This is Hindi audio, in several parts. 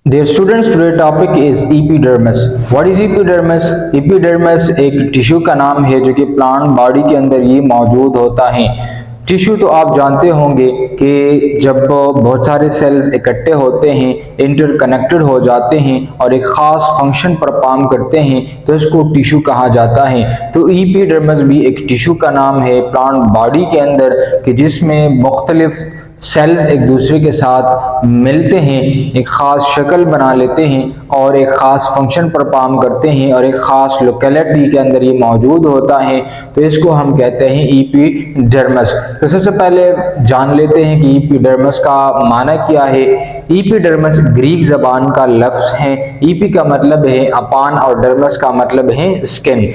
Dear students, today topic is epidermis. What is epidermis? Epidermis एक टिश्यू का नाम है जो कि प्लांट बॉडी के अंदर ये मौजूद होता है। टिश्यू तो आप जानते होंगे कि जब बहुत सारे सेल्स इकट्ठे होते हैं, इंटरकनेक्टेड हो जाते हैं और एक ख़ास फंक्शन परफॉर्म करते हैं तो इसको टिश्यू कहा जाता है। तो एपिडर्मिस भी एक टिश्यू का नाम है प्लांट बॉडी के अंदर कि जिसमें मुख्तलिफ सेल्स एक दूसरे के साथ मिलते हैं, एक ख़ास शक्ल बना लेते हैं और एक ख़ास फंक्शन परफॉर्म करते हैं और एक ख़ास लोकेलिटी के अंदर ये मौजूद होता है, तो इसको हम कहते हैं एपिडर्मिस। तो सबसे पहले जान लेते हैं कि एपिडर्मिस का माना क्या है। एपिडर्मिस ग्रीक ज़बान का लफ्ज़ है। ईपी का मतलब है अपान और डर्मस का मतलब है स्किन।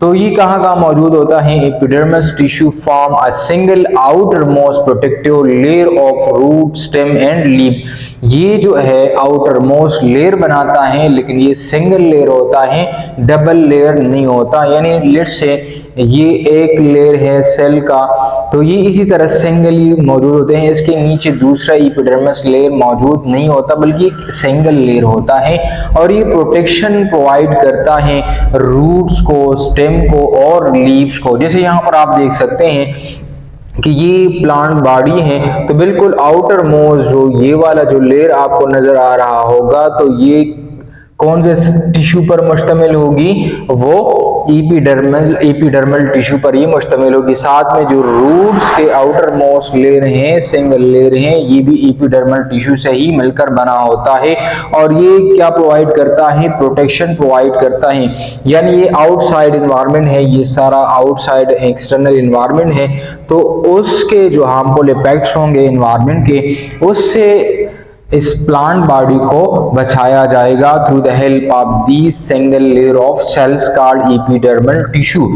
तो ये कहाँ मौजूद होता है। Epidermis tissue form a single outermost protective layer of root stem and leaf. ये जो है आउटर मोस्ट लेयर बनाता है, लेकिन ये सिंगल लेयर होता है, डबल लेयर नहीं होता। यानी लेट्स से ये एक लेयर है सेल का, तो ये इसी तरह सिंगली मौजूद होते हैं। इसके नीचे दूसरा एपिडर्मिस लेयर मौजूद नहीं होता, बल्कि एक सिंगल लेयर होता है और ये प्रोटेक्शन प्रोवाइड करता है रूट्स को, स्टेम को और लीव्स को। जैसे यहाँ पर आप देख सकते हैं कि ये प्लांट बॉडी है, तो बिल्कुल आउटर मोस्ट जो ये वाला जो लेयर आपको नजर आ रहा होगा, तो ये कौन से टिश्यू पर मुश्तमिल होगी, वो एपिडर्मल टिश्यू पर ये मुश्तमिल होगी। साथ में जो रूट्स के आउटर मोस्ट लेयर हैं, सिंगल लेयर हैं, ये भी एपिडर्मल टिश्यू से ही मिलकर बना होता है। और ये क्या प्रोवाइड करता है, प्रोटेक्शन प्रोवाइड करता है। यानी ये आउटसाइड इन्वायरमेंट है, ये सारा आउटसाइड एक्सटर्नल इन्वायरमेंट है, तो उसके जो हार्मफुल इफेक्ट्स होंगे इन्वायरमेंट के, उससे इस प्लांट बॉडी को बचाया जाएगा through the help of the single layer of cells called epidermal tissue.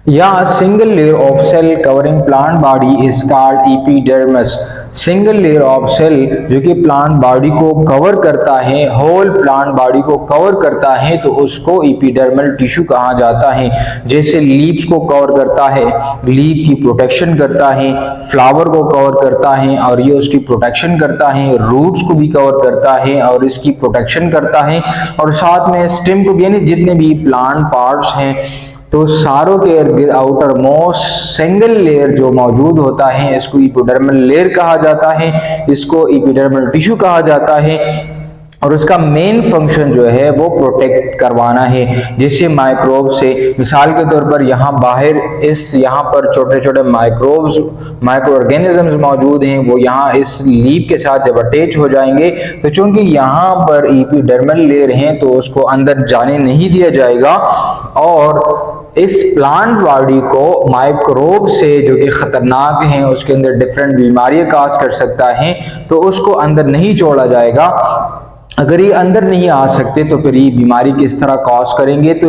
या single layer of cell covering plant body is called epidermis. Single layer of cell जो कि प्लांट बॉडी को कवर करता है, होल प्लांट बॉडी को कवर करता है, तो उसको एपिडर्मल टिश्यू कहा जाता है। जैसे लीव्स को कवर करता है, लीव की प्रोटेक्शन करता है, फ्लावर को कवर करता है और ये उसकी प्रोटेक्शन करता है, रूट्स को भी कवर करता है और इसकी प्रोटेक्शन करता है, और साथ में स्टेम को, यानी जितने भी प्लांट पार्ट्स हैं तो सारों के इर्द आउटर मोस्ट सिंगल लेयर जो मौजूद होता है, इसको एपिडर्मल लेयर कहा जाता है, इसको एपिडर्मल टिश्यू कहा जाता है। और उसका मेन फंक्शन जो है वो प्रोटेक्ट करवाना है, जैसे माइक्रोब से। मिसाल के तौर पर यहाँ बाहर यहाँ पर छोटे छोटे माइक्रोब्स, माइक्रो ऑर्गेनिजम्स मौजूद हैं, वो यहाँ इस लीफ के साथ जब अटैच हो जाएंगे, तो चूंकि यहाँ पर एपिडर्मल लेयर हैं तो उसको अंदर जाने नहीं दिया जाएगा और इस प्लांट बॉडी को माइक्रोब से जो कि खतरनाक हैं, उसके अंदर डिफरेंट बीमारियां काज कर सकता है, तो उसको अंदर नहीं छोड़ा जाएगा। अगर ये अंदर नहीं आ सकते तो फिर ये बीमारी किस तरह कॉज करेंगे। तो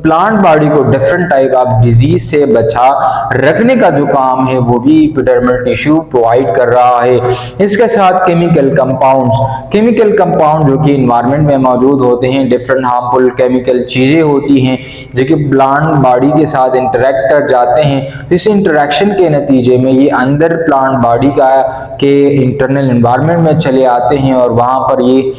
प्लांट बॉडी को डिफरेंट टाइप ऑफ डिजीज से बचा रखने का जो काम है वो भी एपिडर्मल टिश्यू प्रोवाइड कर रहा है। इसके साथ केमिकल कंपाउंड जो कि इन्वायरमेंट में मौजूद होते हैं, डिफरेंट हार्मफुल केमिकल चीजें होती हैं जो कि प्लांट बॉडी के साथ इंटरेक्ट कर जाते हैं, तो इस इंटरेक्शन के नतीजे में ये अंदर प्लांट बॉडी के इंटरनल इन्वायरमेंट में चले आते हैं और वहां पर ये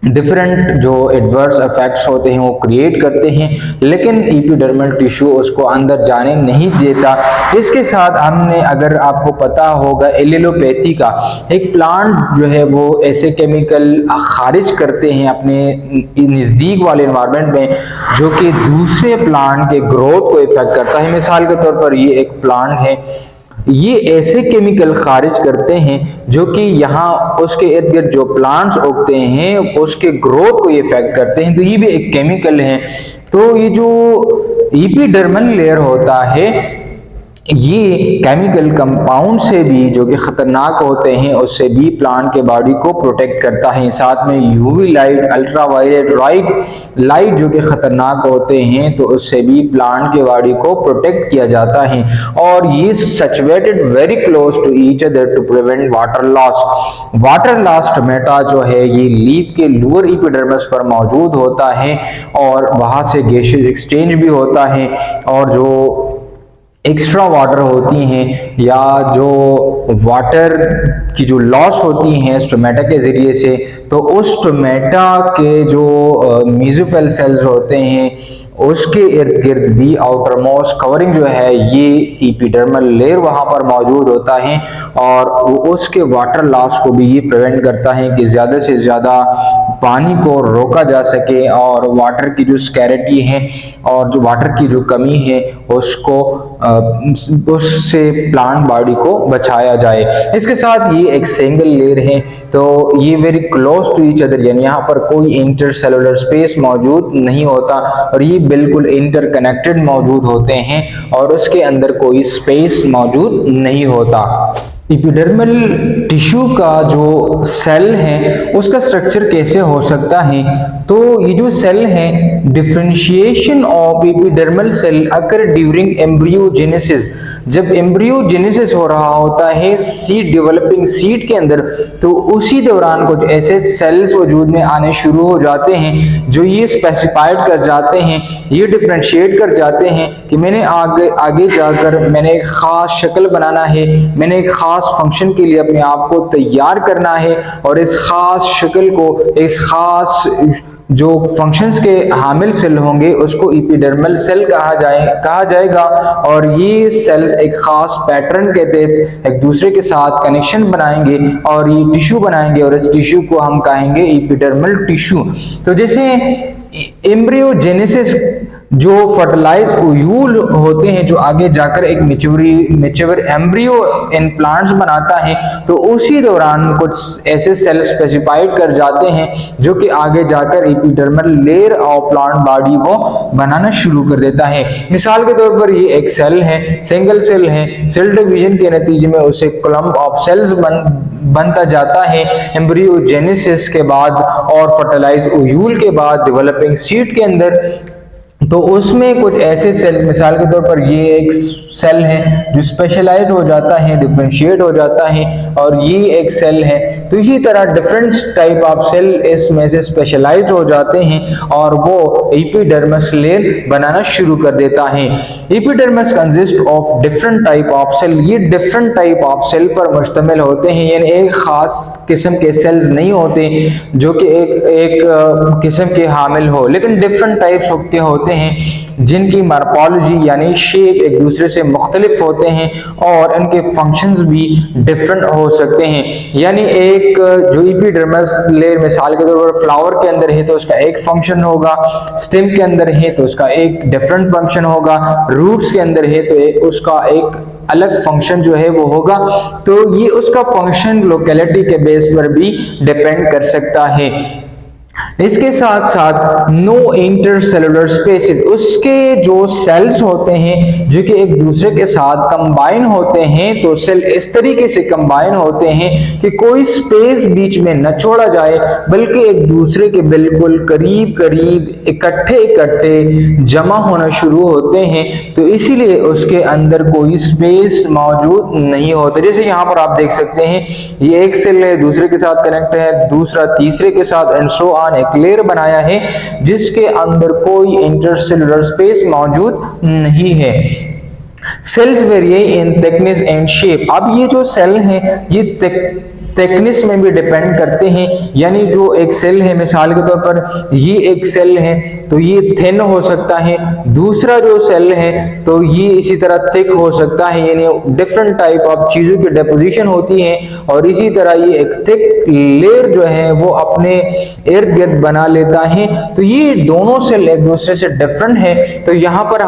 डिफरेंट जो एडवर्स इफेक्ट्स होते हैं वो क्रिएट करते हैं, लेकिन एपिडर्मल टिश्यू उसको अंदर जाने नहीं देता। इसके साथ हमने, अगर आपको पता होगा, एलिलोपैथी का एक प्लांट जो है वो ऐसे केमिकल खारिज करते हैं अपने नज़दीक वाले इन्वायरमेंट में जो कि दूसरे प्लांट के ग्रोथ को इफेक्ट करता है। मिसाल के तौर पर ये एक प्लांट है, ये ऐसे केमिकल खारिज करते हैं जो कि यहाँ उसके इर्द गिर्द जो प्लांट्स उगते हैं उसके ग्रोथ को इफेक्ट करते हैं, तो ये भी एक केमिकल है। तो ये जो एपिडर्मल लेयर होता है, ये केमिकल कंपाउंड से भी जो कि खतरनाक होते हैं उससे भी प्लांट के बॉडी को प्रोटेक्ट करता है। साथ में यूवी लाइट, अल्ट्रावायलेट लाइट जो कि खतरनाक होते हैं, तो उससे भी प्लांट के बॉडी को प्रोटेक्ट किया जाता है। और ये situated very close to each other to prevent water loss. Water loss stomata जो है ये लीफ के लोअर एपिडर्मिस पर मौजूद होता है और वहां से गैसेस एक्सचेंज भी होता है, और जो एक्स्ट्रा वाटर होती हैं या जो वाटर की जो लॉस होती हैं स्टोमेटा के ज़रिए से, तो उस स्टोमेटा के जो मेसोफिल सेल्स होते हैं उसके इर्द गिर्द भी आउटर मोस्ट कवरिंग जो है ये एपिडर्मल लेयर वहाँ पर मौजूद होता है और उसके वाटर लॉस को भी ये प्रिवेंट करता है कि ज़्यादा से ज़्यादा पानी को रोका जा सके और वाटर की जो स्कैरिटी है और जो वाटर की जो कमी है उसको उससे प्लांट बॉडी को बचाया जाए। इसके साथ ये एक सिंगल लेयर है, तो ये very close to each other, यानी यहाँ पर कोई इंटरसेलुलर स्पेस मौजूद नहीं होता और ये बिल्कुल इंटरकनेक्टेड मौजूद होते हैं और उसके अंदर कोई स्पेस मौजूद नहीं होता। एपिडर्मल टिश्यू का जो सेल है उसका स्ट्रक्चर कैसे हो सकता है, तो ये जो सेल है differentiation of epidermal cell occur during embryogenesis. जब एम्ब्रियोजेनेसिस हो रहा होता है सीड डेवलपिंग सीड के अंदर, तो उसी दौरान कुछ ऐसे सेल्स वजूद में आने शुरू हो जाते हैं जो ये स्पेसिफाइड कर जाते हैं, ये डिफरेंशिएट कर जाते हैं कि मैंने आगे जाकर मैंने एक खास शक्ल बनाना है, मैंने एक खास फंक्शन के लिए अपने आप को तैयार करना है और इस खास शक्ल को, इस खास जो फंक्शंस के हामिल सेल होंगे उसको एपिडर्मल सेल कहा जाएगा और ये सेल्स एक खास पैटर्न के तहत एक दूसरे के साथ कनेक्शन बनाएंगे और ये टिश्यू बनाएंगे और इस टिश्यू को हम कहेंगे एपिडर्मल टिश्यू। तो जैसे एम्ब्रियोजेनेसिस जो फर्टिलाइज ओव्यूल होते हैं जो आगे जाकर एक मैच्योर एम्ब्रियो इन प्लांट्स बनाता है, तो उसी दौरान कुछ ऐसे सेल स्पेसिफाइड कर जाते हैं जो कि आगे जाकर epidermal layer of plant body को बनाना शुरू कर देता है। मिसाल के तौर पर ये एक सेल है, सिंगल सेल है, सेल डिवीजन के नतीजे में उसे क्लम्प ऑफ सेल्स बनता जाता है एम्ब्रियोजेनेसिस के बाद और फर्टिलाइज ओव्यूल के बाद डेवलपिंग सीड के अंदर। तो उसमें कुछ ऐसे सेल, मिसाल के तौर पर ये एक सेल है जो स्पेशलाइज्ड हो जाता है, डिफरेंशिएट हो जाता है और ये एक सेल है, तो इसी तरह डिफरेंट टाइप ऑफ सेल इसमें से स्पेशलाइज्ड हो जाते हैं और वो एपिडर्मस लेयर बनाना शुरू कर देता है। Epidermis consist of different type of cell, ये डिफरेंट टाइप ऑफ सेल पर मुश्तमिल होते हैं, यानी एक खास किस्म के सेल्स नहीं होते जो कि एक किस्म के हामिल हो, लेकिन डिफरेंट टाइप्स के होते हैं जिनकी मॉर्फोलॉजी यानी शेप एक दूसरे से मुख्तलिफ होते हैं और इनके फंक्शंस भी डिफरेंट हो सकते हैं। यानी एक जो एपिडर्मस लेयर मिसाल के तौर पर फ्लावर के अंदर है तो उसका एक फंक्शन होगा, स्टेम के अंदर है तो उसका एक डिफरेंट फंक्शन होगा, रूट्स के अंदर है तो उसका एक अलग फंक्शन जो है वो होगा। तो ये उसका फंक्शन लोकेलिटी के बेस पर भी डिपेंड कर सकता है। इसके साथ साथ नो इंटरसेलुलर स्पेसेस, उसके जो सेल्स होते हैं जो कि एक दूसरे के साथ कंबाइन होते हैं, तो सेल इस तरीके से कंबाइन होते हैं कि कोई स्पेस बीच में न छोड़ा जाए बल्कि एक दूसरे के बिल्कुल करीब करीब इकट्ठे जमा होना शुरू होते हैं, तो इसीलिए उसके अंदर कोई स्पेस मौजूद नहीं होता। जैसे यहाँ पर आप देख सकते हैं ये एक सेल है, दूसरे के साथ कनेक्ट है, दूसरा तीसरे के साथ एंड सो ऑन, एक लेयर बनाया है जिसके अंदर कोई इंटरसेलुलर स्पेस मौजूद नहीं है। Cells vary in thickness and shape, अब ये जो सेल हैं ये थिकनेस में भी डिपेंड करते हैं, यानी जो एक सेल है मिसाल के तौर पर ये एक सेल है तो ये थिन हो सकता है, दूसरा जो सेल है तो ये इसी तरह थिक हो सकता है, यानी डिफरेंट टाइप ऑफ चीजों की डिपोजिशन होती है और इसी तरह ये एक थिक लेयर जो है वो अपने इर्द गिर्द बना लेता है। तो ये दोनों सेल एक दूसरे से डिफरेंट है, तो यहाँ पर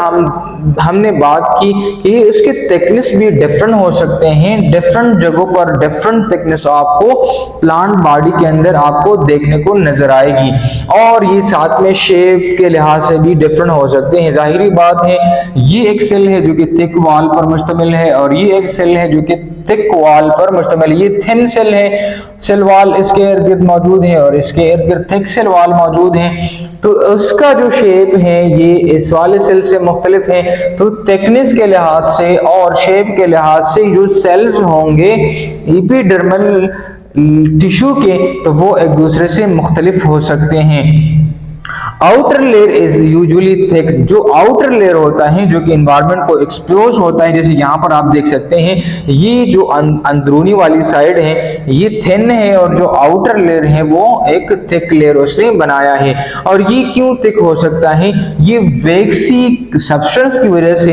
हमने बात की कि उसके थिकनेस भी डिफरेंट हो सकते हैं, डिफरेंट जगहों पर डिफरेंट थिकनेस आपको प्लांट बॉडी के अंदर आपको देखने को नजर आएगी और ये साथ में शेप के लिहाज से भी डिफरेंट हो सकते हैं। जाहिरी बात है ये एक सेल है जो कि थिक वॉल पर मुश्तमिल है और ये एक सेल है जो कि थिक वॉल पर मुश्तमिल, ये थिन सेल है, सेल वॉल इसके इर्द गिर्द मौजूद है और इसके इर्द गिर्द थिक सेल वॉल मौजूद है, तो उसका जो शेप है ये इस वाले सेल से मुख्तलिफ है। तो थिकनेस के लिहाज से और शेप के लिहाज से जो सेल्स होंगे एपिडर्मल टिश्यू के तो वो एक दूसरे से मुख्तलिफ हो सकते हैं। Outer layer is usually thick, जो आउटर लेयर होता है जो कि एनवायरनमेंट को एक्सपोज होता है, जैसे यहाँ पर आप देख सकते हैं ये जो अंदरूनी वाली साइड है ये थिन है और जो आउटर लेयर है वो एक थिक लेयर उसने बनाया है। और ये क्यों थिक हो सकता है, ये वैक्सी सब्सटेंस की वजह से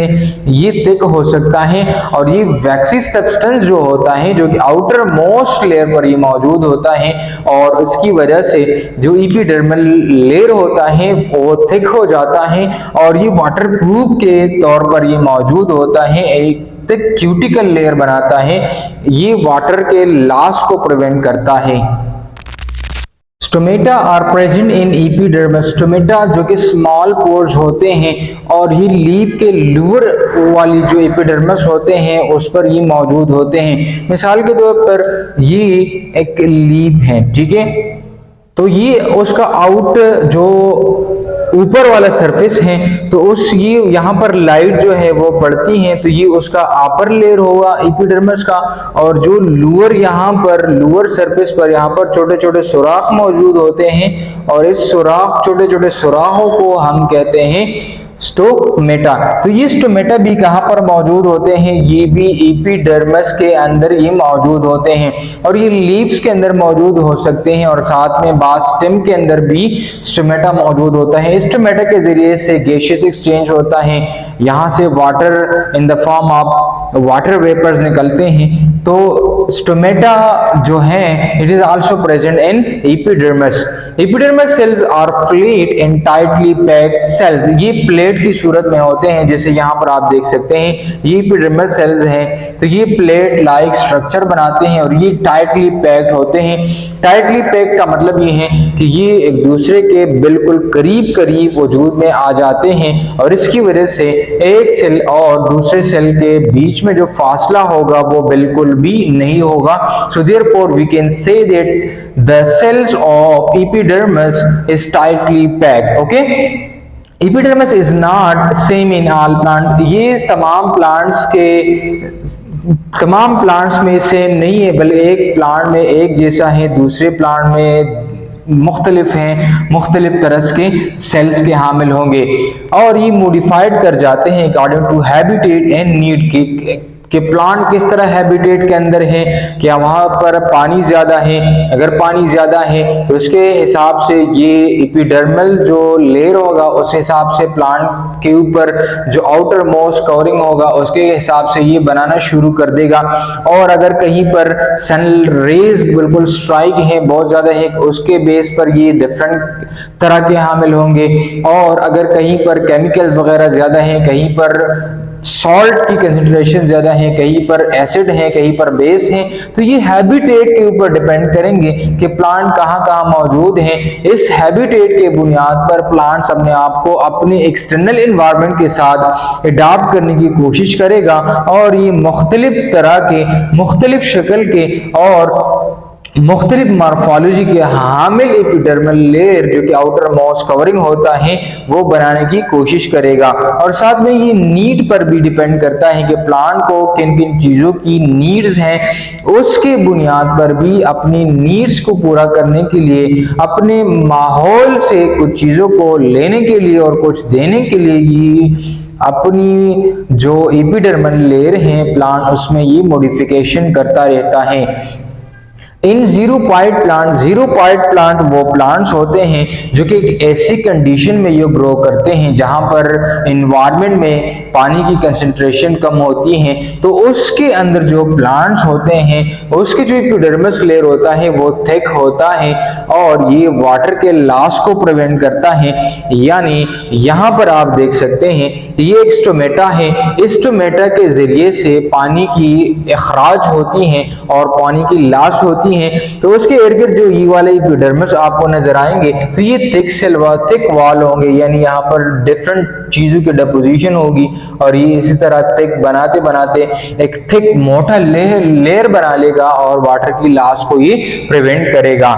ये थिक हो सकता है। और ये वैक्सी सब्सटेंस जो होता है जो कि आउटर मोस्ट लेयर पर ये मौजूद होता है और इसकी वजह से जो एपिडर्मल लेयर होता है वो थिक हो जाता है और ये वाटरप्रूफ के तौर पर ये मौजूद होता है, एक थिक क्यूटिकल लेयर बनाता है, ये वाटर के लॉस को प्रिवेंट करता है। Stomata are present in epidermis, stomata जो कि स्मॉल पोर्स होते हैं और ये लीफ के लोअर वाली जो एपिडर्मिस होते हैं उस पर ये मौजूद होते हैं। मिसाल के तौर पर ये एक लीफ है, ठीक है, तो ये उसका आउट जो ऊपर वाला सरफेस है तो उस ये यहाँ पर लाइट जो है वो पड़ती है तो ये उसका अपर लेयर होगा एपिडर्मिस का, और जो लोअर यहाँ पर लोअर सरफेस पर यहाँ पर छोटे छोटे सुराख मौजूद होते हैं और इस सुराख छोटे छोटे सुराखों को हम कहते हैं स्टोमेटा। तो ये स्टोमेटा भी कहाँ पर मौजूद होते हैं, ये भी एपिडर्मिस के अंदर ये मौजूद होते हैं और ये लीव्स के अंदर मौजूद हो सकते हैं और साथ में बाज स्टेम के अंदर भी स्टोमेटा मौजूद होता है। स्टोमेटा के जरिए से गैसियस एक्सचेंज होता है, यहाँ से water in the form of water vapours निकलते हैं। तो स्टोमेटा जो है it is also present in epidermis. Epidermis cells are flat and tightly packed cells, ये प्लेट की सूरत में होते हैं, जैसे यहाँ पर आप देख सकते हैं ये एपिडर्मिस सेल्स हैं तो ये प्लेट लाइक स्ट्रक्चर बनाते हैं और ये टाइटली पैक्ड होते हैं। टाइटली पैक्ड का मतलब ये है कि ये एक दूसरे के बिल्कुल करीब करीब वजूद में आ जाते हैं और इसकी वजह से एक सेल और दूसरे सेल के बीच में जो फासला होगा वो बिल्कुल भी नहीं होगा। So therefore we can say that the cells of epidermis is tightly packed. Okay, epidermis is not same in all plant, ये तमाम प्लांट्स में सेम नहीं है, बल्कि एक प्लांट में एक जैसा है, दूसरे प्लांट में मुख्तलिफ हैं, मुख्तलिफ तरह के सेल्स के हामिल होंगे और ये मॉडिफाइड कर जाते हैं according to habitat and need कि प्लांट किस तरह हैबिटेट के अंदर है, क्या वहां पर पानी ज्यादा है, अगर पानी ज्यादा है तो उसके हिसाब से ये एपिडर्मल जो लेयर होगा उस हिसाब से प्लांट के ऊपर जो आउटर मोस्ट कवरिंग होगा उसके हिसाब से ये बनाना शुरू कर देगा। और अगर कहीं पर सन रेज बिल्कुल स्ट्राइक है, बहुत ज्यादा है, उसके बेस पर ये डिफरेंट तरह के हामिल होंगे। और अगर कहीं पर केमिकल्स वगैरह ज्यादा है, कहीं पर सॉल्ट की कंसंट्रेशन ज्यादा है, कहीं पर एसिड है, कहीं पर बेस है, तो ये हैबिटेट के ऊपर डिपेंड करेंगे कि प्लांट कहाँ मौजूद है। इस हैबिटेट के बुनियाद पर प्लांट्स अपने आप को अपने एक्सटर्नल एनवायरनमेंट के साथ अडॉप्ट करने की कोशिश करेगा और ये मुख्तलिफ तरह के, मुख्तलिफ शक्ल के और मुख्तलिफ मॉर्फोलॉजी के हामिल एपिडर्मल लेयर जो कि आउटर मोस्ट कवरिंग होता है वो बनाने की कोशिश करेगा। और साथ में ये नीड पर भी डिपेंड करता है कि प्लांट को किन किन चीज़ों की नीड्स हैं, उसके बुनियाद पर भी अपनी नीड्स को पूरा करने के लिए, अपने माहौल से कुछ चीज़ों को लेने के लिए और कुछ देने के लिए ये अपनी जो एपिडर्मल लेयर है प्लांट उसमें ये मॉडिफिकेशन करता रहता है। इन जीरो पॉइंट प्लांट वो प्लांट्स होते हैं जो कि एक ऐसी कंडीशन में ये ग्रो करते हैं जहां पर एनवायरनमेंट में पानी की कंसंट्रेशन कम होती है, तो उसके अंदर जो प्लांट्स होते हैं उसके जो एपिडर्मिस लेयर होता है वो थिक होता है और ये वाटर के लॉस को प्रिवेंट करता है। यानी यहाँ पर आप देख सकते हैं ये एक स्टोमेटा है, इस स्टोमेटा के जरिए से पानी की अखराज होती है और पानी की लॉस होती है। तो उसके इर्द गिर्द जो ये वाले एपिडर्मिस आपको नजर आएंगे तो ये थिक वॉल होंगे, यानी यहाँ पर डिफरेंट चीजों की डिपोजिशन होगी और ये इसी तरह थिक बनाते बनाते एक थिक मोटा लेयर बना लेगा और वाटर की लॉस को ये प्रिवेंट करेगा।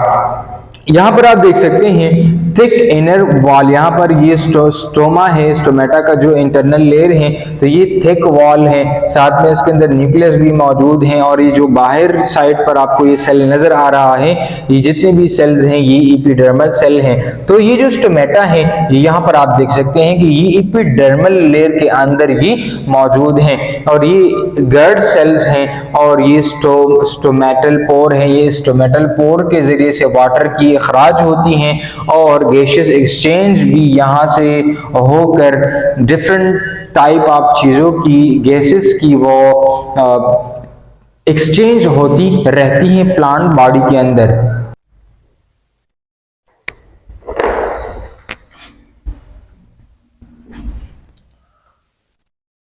यहाँ पर आप देख सकते हैं थिक इनर वॉल, यहाँ पर ये स्टोमा है, स्टोमेटा का जो इंटरनल लेयर है, तो ये थिक वॉल है, साथ में इसके अंदर न्यूक्लियस भी मौजूद हैं, और ये जो बाहर साइड पर आपको ये सेल नजर आ रहा है, ये जितने भी सेल्स हैं ये एपिडर्मल सेल हैं। तो ये जो स्टोमेटा है ये यहाँ पर आप देख सकते हैं कि ये एपिडर्मल लेयर के अंदर ही मौजूद हैं, और ये गर्ड सेल्स हैं, और ये स्टोमेटल पोर है, ये स्टोमेटल पोर के जरिए से वाटर की अखराज होती हैं, और गैसियस एक्सचेंज भी यहाँ से होकर डिफरेंट टाइप ऑफ चीज़ों की, गैसेस की वो एक्सचेंज होती रहती हैं प्लांट बॉडी के अंदर।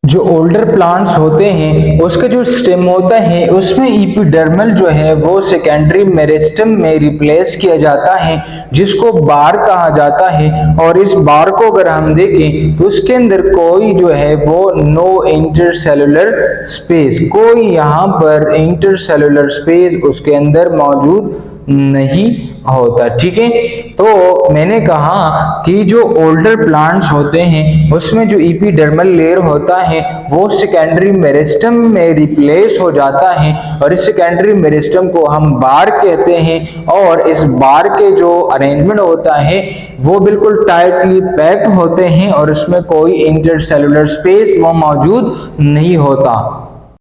जो ओल्डर प्लांट्स होते हैं उसका जो स्टेम होता है उसमें एपिडर्मल जो है वो सेकेंडरी मेरिस्टम में रिप्लेस किया जाता है, जिसको बार कहा जाता है। और इस बार को अगर हम देखें तो उसके अंदर कोई जो है वो नो इंटरसेलुलर स्पेस, कोई यहाँ पर इंटरसेलुलर स्पेस उसके अंदर मौजूद नहीं होता। ठीक है, तो मैंने कहा कि जो ओल्डर प्लांट्स होते हैं उसमें जो एपिडर्मल लेयर होता है वो सेकेंडरी मेरिस्टम में रिप्लेस हो जाता है, और इस सेकेंडरी मेरिस्टम को हम बार कहते हैं, और इस बार के जो अरेंजमेंट होता है वो बिल्कुल टाइटली पैक्ड होते हैं, और उसमें कोई इंटरसेलुलर स्पेस वो मौजूद नहीं होता।